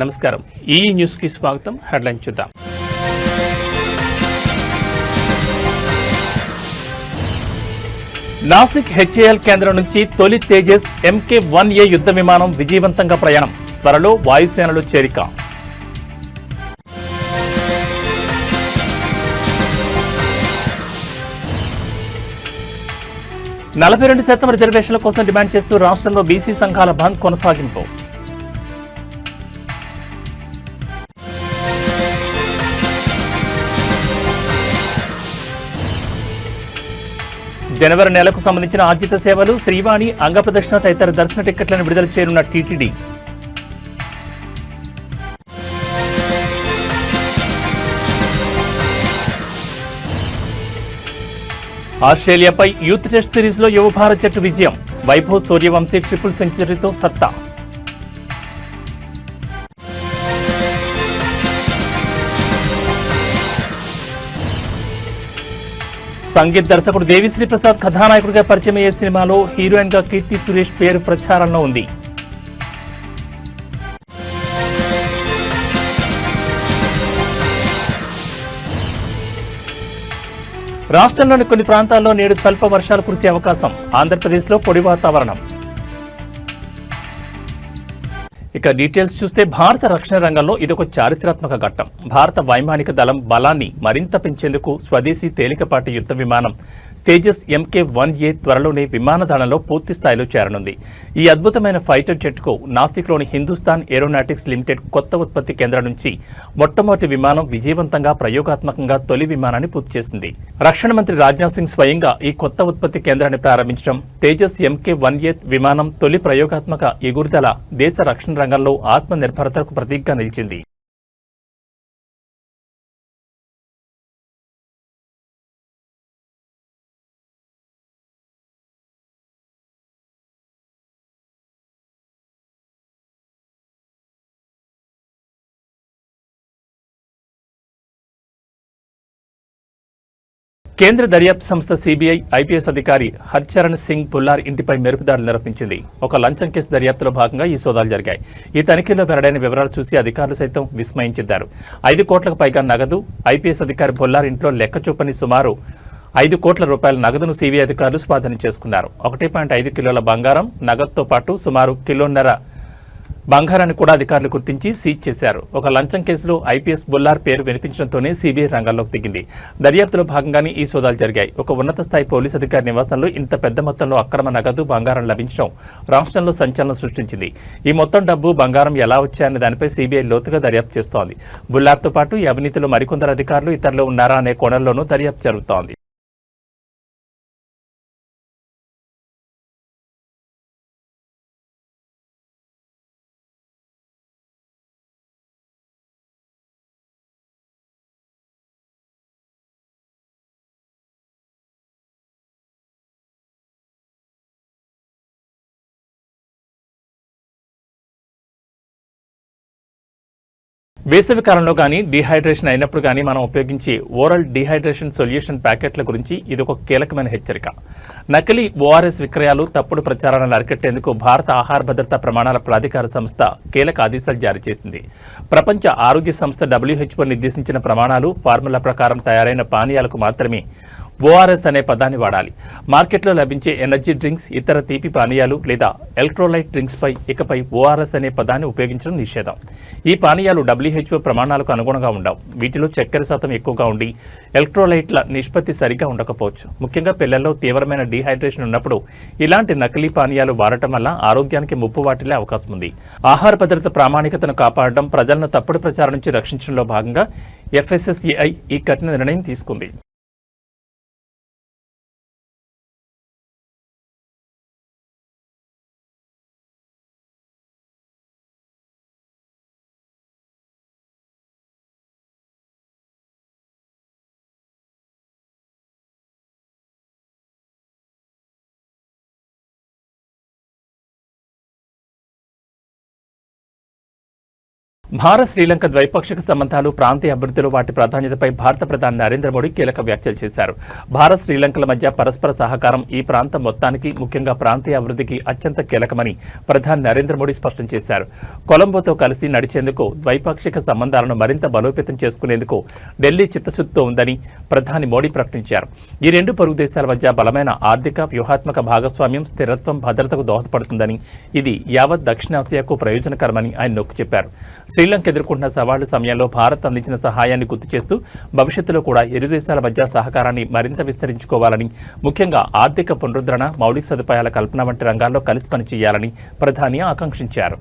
నమస్కారం. ఈ న్యూస్ కి స్వాగతం. హెడ్లైన్ చూద్దాం. నాసిక్ హెచ్ఏఎల్ కేంద్రం నుంచి తొలి తేజస్ MK-1A యుద్ధ విమానం విజయవంతంగా ప్రయాణం. త్వరలో వాయుసేనలో చేరిక. %42 రిజర్వేషన్ల కోసం డిమాండ్ చేస్తూ రాష్ట్రంలో బీసీ సంఘాల బంద్ కొనసాగింపు. జనవరి నెలకు సంబంధించిన ఆర్జిత సేవలు, శ్రీవాణి, అంగప్రదర్శన తదితర దర్శన టిక్కెట్లను విడుదల చేయనున్న టీటీడీ. ఆస్ట్రేలియాపై యూత్ టెస్ట్ సిరీస్లో యువ భారత్ జట్టు విజయం. వైభవ్ సూర్యవంశీ ట్రిపుల్ సెంచరీతో సత్తా. సంగీత్ దర్శకుడు దేవిశ్రీ ప్రసాద్ కథానాయకుడిగా పరిచయం అయ్యే సినిమాలో హీరోయిన్ గా కీర్తి సురేష్ పేరు ప్రచారంలో ఉంది. రాష్ట్రంలోని కొన్ని ప్రాంతాల్లో నేడు స్వల్ప వర్షాలు కురిసే అవకాశం. ఆంధ్రప్రదేశ్లో పొడి వాతావరణం. ఇక డీటెయిల్స్ చూస్తే భారత రక్షణ రంగంలో ఇదొక చారిత్రాత్మక ఘట్టం. భారత వైమానిక దళం బలాన్ని మరింత పెంచేందుకు స్వదేశీ తేలికపాటి యుద్ధ విమానం తేజస్ MK-1A త్వరలోనే విమానదళంలో పూర్తి స్థాయిలో చేరనుంది. ఈ అద్భుతమైన ఫైటర్ జెట్కు నాసిక్లోని హిందుస్థాన్ ఏరోనాటిక్స్ లిమిటెడ్ కొత్త ఉత్పత్తి కేంద్రం నుంచి మొట్టమొదటి విమానం విజయవంతంగా ప్రయోగాత్మకంగా తొలి విమానాన్ని పూర్తి చేసింది. రక్షణ మంత్రి రాజ్నాథ్ సింగ్ స్వయంగా ఈ కొత్త ఉత్పత్తి కేంద్రాన్ని ప్రారంభించడం, తేజస్ MK-1A విమానం తొలి ప్రయోగాత్మక ఎగురుదల దేశ రక్షణ రంగంలో ఆత్మనిర్భరతకు ప్రతీకగా నిలిచింది. కేంద్ర దర్యాప్తు సంస్థ CBI IPS అధికారి హర్చరణ్ సింగ్ పుల్లార్ ఇంటిపై మెరుపుదాడులు నిర్వహించింది. ఒక లంచం కేసు దర్యాప్తులో భాగంగా ఈ సోదాలు జరిగాయి. ఈ తనిఖీలో వెల్లడైన వివరాలు చూసి అధికారులు సైతం విస్మయించారు. 5 కోట్లకు పైగా నగదు, IPS అధికారి పుల్లార్ ఇంట్లో లెక్క చూపని సుమారు 5 కోట్ల రూపాయల నగదును CBI అధికారులు స్వాధీనం చేసుకున్నారు. 1.5 కిలోల బంగారం, నగదుతో పాటు సుమారు కిలోన్నర బంగారాన్ని కూడా అధికారులు గుర్తించి సీజ్ చేశారు. ఒక లంచం కేసులో IPS బుల్లార్ పేరు వినిపించడంతోనే CBI రంగంలోకి దిగింది. దర్యాప్తులో భాగంగానే ఈ సోదాలు జరిగాయి. ఒక ఉన్నత స్థాయి పోలీసు అధికారి నివాసంలో ఇంత పెద్ద మొత్తంలో అక్రమ నగదు, బంగారం లభించడం రాష్ట్రంలో సంచలనం సృష్టించింది. ఈ మొత్తం డబ్బు, బంగారం ఎలా వచ్చాయనే దానిపై CBI లోతుగా దర్యాప్తు చేస్తోంది. బుల్లార్తో పాటు ఈ అవినీతిలో మరికొందరు అధికారులు ఇతరులు ఉన్నారా అనే కోణంలోనూ దర్యాప్తు జరుగుతోంది. వేసవి కాలంలో కానీ డీహైడ్రేషన్ అయినప్పుడు కానీ మనం ఉపయోగించే ఓరల్ డీహైడ్రేషన్ సొల్యూషన్ ప్యాకెట్ల గురించి ఇదొక కీలకమైన హెచ్చరిక. నకిలీ ORS విక్రయాలు, తప్పుడు ప్రచారాలను అరికట్టేందుకు భారత ఆహార భద్రతా ప్రమాణాల ప్రాధికార సంస్థ కీలక ఆదేశాలు జారీ చేసింది. ప్రపంచ ఆరోగ్య సంస్థ WHO నిర్దేశించిన ప్రమాణాలు, ఫార్ములా ప్రకారం తయారైన పానీయాలకు మాత్రమే ORS అనే పదాన్ని వాడాలి. మార్కెట్లో లభించే ఎనర్జీ డ్రింక్స్, ఇతర తీపి పానీయాలు లేదా ఎలక్ట్రోలైట్ డ్రింక్స్ పై ఇకపై ORS అనే పదాన్ని ఉపయోగించడం నిషేధం. ఈ పానీయాలు WHO ప్రమాణాలకు అనుగుణంగా ఉండవు. వీటిలో చక్కెర శాతం ఎక్కువగా ఉండి ఎలక్ట్రోలైట్ల నిష్పత్తి సరిగా ఉండకపోవచ్చు. ముఖ్యంగా పిల్లల్లో తీవ్రమైన డీహైడ్రేషన్ ఉన్నప్పుడు ఇలాంటి నకిలీ పానీయాలు వాడటం వల్ల ఆరోగ్యానికి ముప్పు వాటిల్లే అవకాశం ఉంది. ఆహార భద్రత ప్రామాణికతను కాపాడడం, ప్రజలను తప్పుడు ప్రచారం నుంచి రక్షించడంలో భాగంగా FSSAI ఈ కఠిన నిర్ణయం తీసుకుంది. భారత్ శ్రీలంక ద్వైపాక్షిక సంబంధాలు ప్రాంతీయ అభివృద్ధిలో వాటి ప్రాధాన్యతపై భారత ప్రధాని నరేంద్ర మోడీ కీలక వ్యాఖ్యలు చేశారు. భారత్ శ్రీలంకల మధ్య పరస్పర సహకారం ఈ ప్రాంతం మొత్తానికి ముఖ్యంగా ప్రాంతీయ అభివృద్ధికి అత్యంత కీలకమని ప్రధాని నరేంద్ర మోడీ స్పష్టం చేశారు. కొలంబోతో కలిసి నడిచేందుకు ద్వైపాక్షిక సంబంధాలను మరింత బలోపేతం చేసుకునేందుకు ఢిల్లీ చిత్తశుద్ధితో ఉందని ప్రధాని మోడీ ప్రకటించారు. ఈ రెండు పొరుగు దేశాల మధ్య బలమైన ఆర్థిక వ్యూహాత్మక భాగస్వామ్యం స్థిరత్వం భద్రతకు దోహదపడుతుందని ఇది యావత్ దక్షిణాసియాకు ప్రయోజనకరమని ఆయన నొక్కి చెప్పారు. శ్రీలంక ఎదుర్కొంటున్న సవాళ్ల సమయంలో భారత్ అందించిన సహాయాన్ని గుర్తు చేస్తూ భవిష్యత్తులో కూడా ఇరు దేశాల మధ్య సహకారాన్ని మరింత విస్తరించుకోవాలని, ముఖ్యంగా ఆర్థిక పునరుద్ధరణ, మౌలిక సదుపాయాల కల్పన వంటి రంగాల్లో కలిసి పనిచేయాలని ప్రధాని ఆకాంక్షించారు.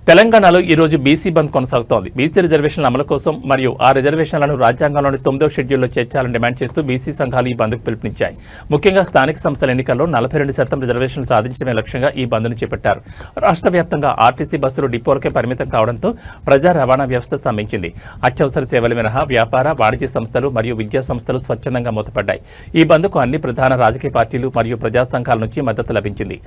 తెలంగాణలో ఈ రోజు బీసీ బంద్ కొనసాగుతోంది. బీసీ రిజర్వేషన్ల అమలు కోసం మరియు ఆ రిజర్వేషన్లను రాజ్యాంగంలోని 9వ షెడ్యూల్లో చేర్చాలని డిమాండ్ చేస్తూ బీసీ సంఘాలు ఈ బంద్కు పిలుపునిచ్చాయి. ముఖ్యంగా స్థానిక సంస్థల ఎన్నికల్లో 42% రిజర్వేషన్లు సాధించడమే లక్ష్యంగా ఈ బంద్ను చేపట్టారు. రాష్ట్ర వ్యాప్తంగా ఆర్టీసీ బస్సులు డిపోలకే పరిమితం కావడంతో ప్రజా రవాణా వ్యవస్థ స్తంభించింది. అత్యవసర సేవలు మినహా వ్యాపార, వాణిజ్య సంస్థలు మరియు విద్యా సంస్థలు స్వచ్ఛందంగా మూతపడ్డాయి. ఈ బంద్కు అన్ని ప్రధాన రాజకీయ పార్టీలు మరియు ప్రజా సంఘాల నుంచి మద్దతు లభించింది.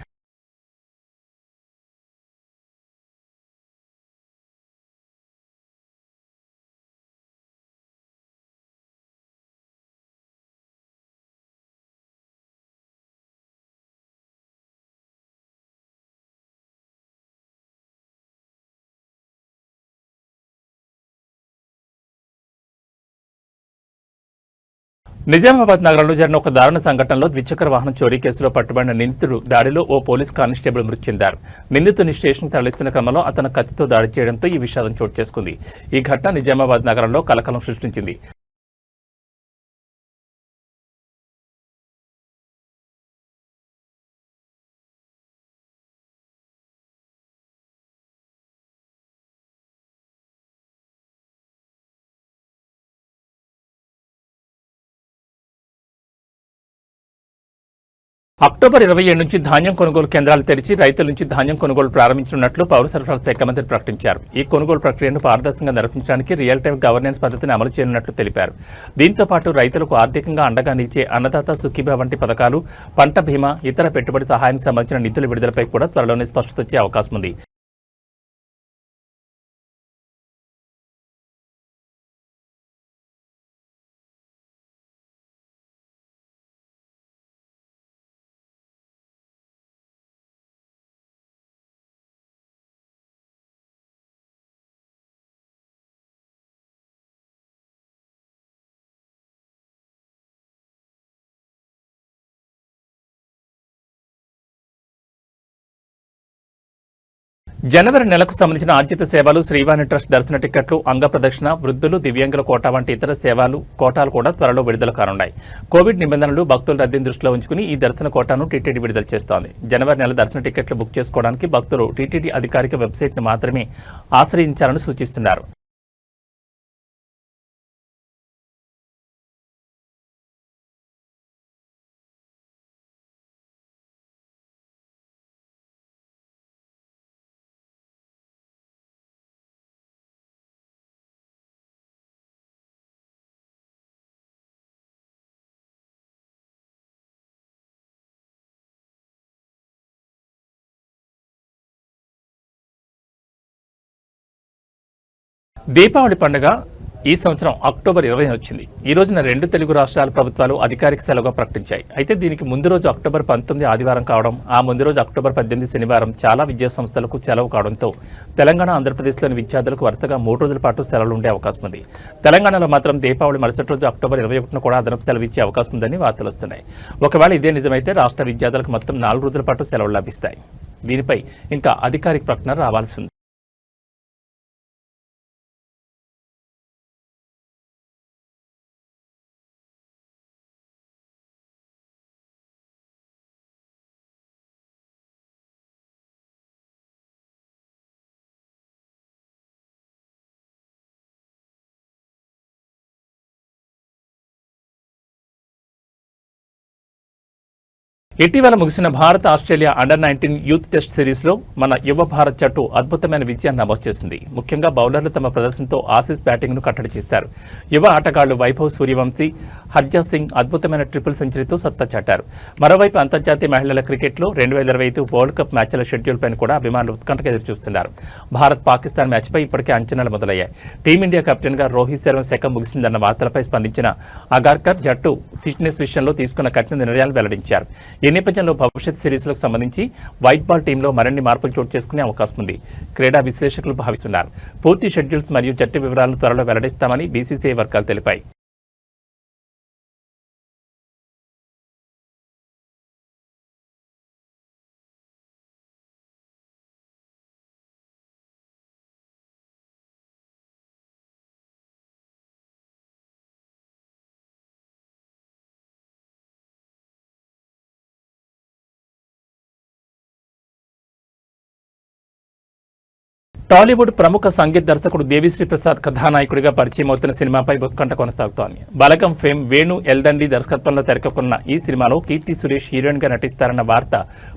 నిజామాబాద్ నగరంలో జరిగిన ఒక దారుణ సంఘటనలో ద్విచక్ర వాహనం చోరీ కేసులో పట్టుబడిన నిందితుడు దాడిలో ఓ పోలీస్ కానిస్టేబుల్ మృతి చెందారు. నిందితుని స్టేషన్కు తరలిస్తున్న క్రమంలో అతను కత్తితో దాడి చేయడంతో ఈ విషాదం చోటు చేసుకుంది. ఈ ఘటన నిజామాబాద్ నగరంలో కలకలం సృష్టించింది. అక్టోబర్ 27 నుంచి ధాన్యం కొనుగోలు కేంద్రాలు తెరిచి రైతుల నుంచి ధాన్యం కొనుగోలు ప్రారంభించనున్నట్లు పౌర సరఫరాల శాఖ మంత్రి ప్రకటించారు. ఈ కొనుగోలు ప్రక్రియను పారదర్శకంగా నిర్వహించడానికి రియల్ టైం గవర్నెన్స్ పద్ధతిని అమలు చేయనున్నట్లు తెలిపారు. దీంతో పాటు రైతులకు ఆర్థికంగా అండగా నిలిచే అన్నదాత సుఖీభా వంటి పథకాలు, పంట బీమా, ఇతర పెట్టుబడి సహాయానికి సంబంధించిన నిధుల విడుదలపై కూడా త్వరలోనే స్పష్టత వచ్చే అవకాశం ఉంది. జనవరి నెలకు సంబంధించిన ఆర్జిత సేవలు, శ్రీవాణి ట్రస్ట్ దర్శన టికెట్లు, అంగ ప్రదక్షిణ, వృద్ధులు, దివ్యాంగుల కోటా వంటి ఇతర సేవలు కోటాలు కూడా త్వరలో విడుదల కానున్నాయి. కోవిడ్ నిబంధనలు, భక్తుల రద్దీని దృష్టిలో ఉంచుకుని ఈ దర్శన కోటాను టీటీడీ విడుదల చేస్తోంది. జనవరి నెల దర్శన టికెట్లు బుక్ చేసుకోవడానికి భక్తులు టీటీడీ అధికారిక వెబ్సైట్ను మాత్రమే ఆశ్రయించాలని సూచిస్తున్నారు. దీపావళి పండుగ ఈ సంవత్సరం అక్టోబర్ 20 వచ్చింది. ఈ రోజున రెండు తెలుగు రాష్ట్రాల ప్రభుత్వాలు అధికారిక సెలవుగా ప్రకటించాయి. అయితే దీనికి ముందు రోజు అక్టోబర్ 19 ఆదివారం కావడం, ఆ ముందు రోజు అక్టోబర్ 18 శనివారం చాలా విద్యా సంస్థలకు సెలవు కావడంతో తెలంగాణ, ఆంధ్రప్రదేశ్లోని విద్యార్థులకు వరుసగా 3 రోజుల పాటు సెలవులు ఉండే అవకాశం ఉంది. తెలంగాణలో మాత్రం దీపావళి మరుసటి రోజు అక్టోబర్ 21 కూడా అదనపు సెలవు ఇచ్చే అవకాశం ఉందని వార్తలు వస్తున్నాయి. ఒకవేళ ఇదే నిజమైతే రాష్ట్ర విద్యార్థులకు మొత్తం 4 రోజుల పాటు సెలవులు లభిస్తాయి. దీనిపై ఇంకా అధికారిక ప్రకటన రావాల్సి ఉంది. ఇటీవల ముగిసిన Bharat Australia under-19 youth test సిరీస్లో మన యువ భారత్ జట్టు అద్భుతమైన విజయాన్ని నమోదు చేసింది. ముఖ్యంగా బౌలర్లు తమ ప్రదర్శనతో ఆసీస్ బ్యాటింగ్ను కట్టడి చేశారు. యువ ఆటగాళ్లు వైభవ్ సూర్యవంశీ, హర్జా సింగ్ అద్భుతమైన ట్రిపుల్ సెంచరీతో సత్తా చాటారు. మరోవైపు అంతర్జాతీయ మహిళల క్రికెట్లో 2025 వరల్డ్ కప్ మ్యాచ్ల షెడ్యూల్పై కూడా అభిమానులు ఉత్కంఠగా ఎదురుచూస్తున్నారు. భారత్-పాకిస్తాన్ మ్యాచ్పై ఇప్పటికే అంచనాలు మొదలయ్యాయి. టీమిండియా కెప్టెన్గా రోహిత్ శర్మ శకం ముగిసిందన్న వార్తలపై స్పందించిన అగార్కర్ జట్టు ఫిట్నెస్ విషయంలో తీసుకున్న కఠిన నిర్ణయాలు వెల్లడించారు. ఈ నేపథ్యంలో భవిష్యత్ సిరీస్లకు సంబంధించి వైట్ బాల్ టీంలో మరిన్ని మార్పులు చోటు చేసుకునే అవకాశం ఉంది. క్రీడా విశ్లేషకులు భావిస్తున్నారు. పూర్తి షెడ్యూల్స్ మరియు జట్టు వివరాలను త్వరలో వెల్లడిస్తామని బీసీసీఐ వర్గాలు తెలిపాయి. టాలీవుడ్ ప్రముఖ సంగీత దర్శకుడు దేవిశ్రీ ప్రసాద్ కథానాయకుడిగా పరిచయం అవుతున్న సినిమాపై ఉత్కంఠ కొనసాగుతోంది. బలగం ఫేమ్ వేణు ఎల్దండి దర్శకత్వంలో తెరకెక్కున్న ఈ సినిమాలో కీర్తి సురేష్ హీరోయిన్ గా నటిస్తారన్న వార్త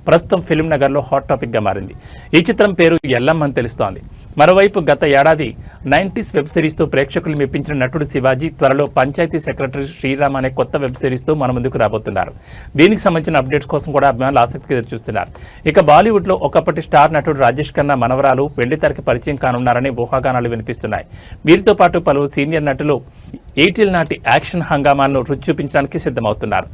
ప్రస్తుతం ఫిల్మ్ నగర్ లో హాట్ టాపిక్ గా మారింది. ఈ చిత్రం పేరు ఎల్లమ్మ అని తెలుస్తోంది. మరోవైపు గత ఏడాది 90s వెబ్ సిరీస్ తో ప్రేక్షకులు మెప్పించిన నటుడు శివాజీ త్వరలో పంచాయతీ సెక్రటరీ శ్రీరామ్ అనే కొత్త వెబ్ సిరీస్ తో మన ముందుకు రాబోతున్నారు. దీనికి సంబంధించిన అప్డేట్స్ కోసం కూడా అభిమానులు ఆసక్తిగా ఎదురుచూస్తున్నారు. ఇక బాలీవుడ్ లో ఒకప్పటి స్టార్ నటుడు రాజేష్ ఖన్నా మనవరాలు వెండితెరకి పరిచయం కానున్నారని ఊహాగానాలు వినిపిస్తున్నాయి. వీరితో పాటు పలువురు సీనియర్ నటులు ఏటిల్ నాటి యాక్షన్ హంగామాలను రుచి చూపించడానికి సిద్ధమవుతున్నారు.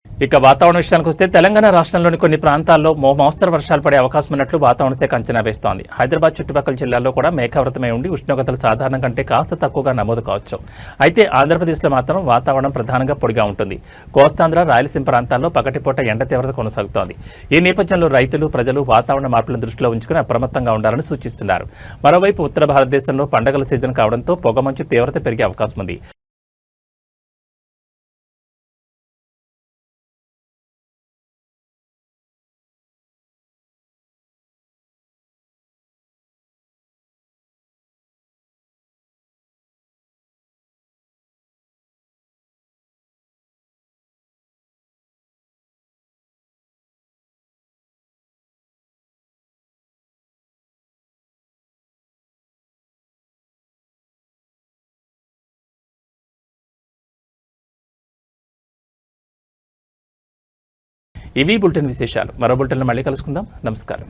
ఇక వాతావరణ విషయానికి వస్తే తెలంగాణ రాష్ట్రంలోని కొన్ని ప్రాంతాల్లో మోస్తరు వర్షాలు పడే అవకాశం ఉన్నట్లు వాతావరణ శాఖ అంచనా వేస్తోంది. హైదరాబాద్ చుట్టుపక్కల జిల్లాల్లో కూడా మేఘావృతమై ఉండి ఉష్ణోగ్రతలు సాధారణం కంటే కాస్త తక్కువగా నమోదు కావచ్చు. అయితే ఆంధ్రప్రదేశ్లో మాత్రం వాతావరణం ప్రధానంగా పొడిగా ఉంటుంది. కోస్తాంధ్ర, రాయలసీమ ప్రాంతాల్లో పగటిపూట ఎండ తీవ్రత కొనసాగుతోంది. ఈ నేపథ్యంలో రైతులు, ప్రజలు వాతావరణ మార్పులను దృష్టిలో ఉంచుకుని అప్రమత్తంగా ఉండాలని సూచిస్తున్నారు. మరోవైపు ఉత్తర భారతదేశంలో పండగల సీజన్ కావడంతో పొగమంచు తీవ్రత పెరిగే అవకాశం ఉంది. ఇవి బులెటిన్ విశేషాలు. మరో బులెటిన్లో మళ్ళీ కలుసుకుందాం. నమస్కారం.